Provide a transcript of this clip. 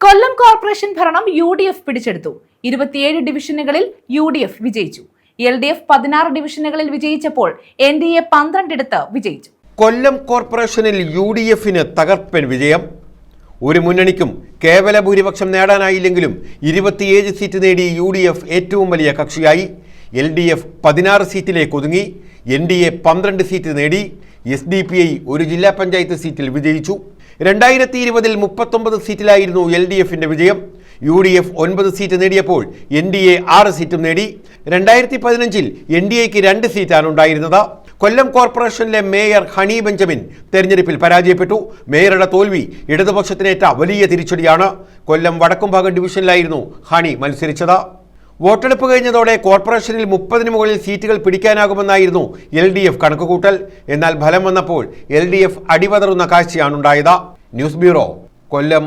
കൊല്ലം corporation ഭരണം UDF പിടിച്ചെടുത്തു. 27 ഡിവിഷനുകളിൽ UDF വിജയിച്ചു. LDF 16 ഡിവിഷനുകളിൽ വിജയിച്ചപ്പോൾ NDA 12 ഇടത്ത് വിജയിച്ചു. കൊല്ലം കോർപ്പറേഷനിൽ UDFന് തകർപ്പൻ വിജയം. ഒരു മുന്നണിക്കും കേവല ഭൂരിപക്ഷം നേടാനായില്ലെങ്കിലും 27 സീറ്റ് നേടി UDF ഏറ്റവും വലിയ കക്ഷിയായി. LDF 16 സീറ്റിലേക്ക് ഒതുങ്ങി. NDA 12 സീറ്റ് നേടി. SDPI ഒരു ജില്ലാ പഞ്ചായത്ത് സീറ്റിൽ വിജയിച്ചു. 2020-ൽ 39 സീറ്റിലായിരുന്നു LDFന്റെ വിജയം. UDF 9 സീറ്റ് നേടിയപ്പോൾ NDA 6 സീറ്റും നേടി. 2015-ൽ NDAക്ക് 2 സീറ്റാണ് ഉണ്ടായിരുന്നത്. കൊല്ലം കോർപ്പറേഷനിലെ മേയർ ഹണി ബെഞ്ചമിൻ തെരഞ്ഞെടുപ്പിൽ പരാജയപ്പെട്ടു. മേയറുടെ തോൽവി ഇടതുപക്ഷത്തിനേറ്റ വലിയ തിരിച്ചടിയാണ്. കൊല്ലം വടക്കുംഭാഗം ഡിവിഷനിലായിരുന്നു ഹണി മത്സരിച്ചത്. വോട്ടെടുപ്പ് കഴിഞ്ഞതോടെ കോർപ്പറേഷനിൽ 30-ന് മുകളിൽ സീറ്റുകൾ പിടിക്കാനാകുമെന്നായിരുന്നു LDF കണക്കുകൂട്ടൽ. എന്നാൽ ഫലം വന്നപ്പോൾ LDF അടിപതറുന്ന കാഴ്ചയാണുണ്ടായത്. ന്യൂസ് ബ്യൂറോ, കൊല്ലം.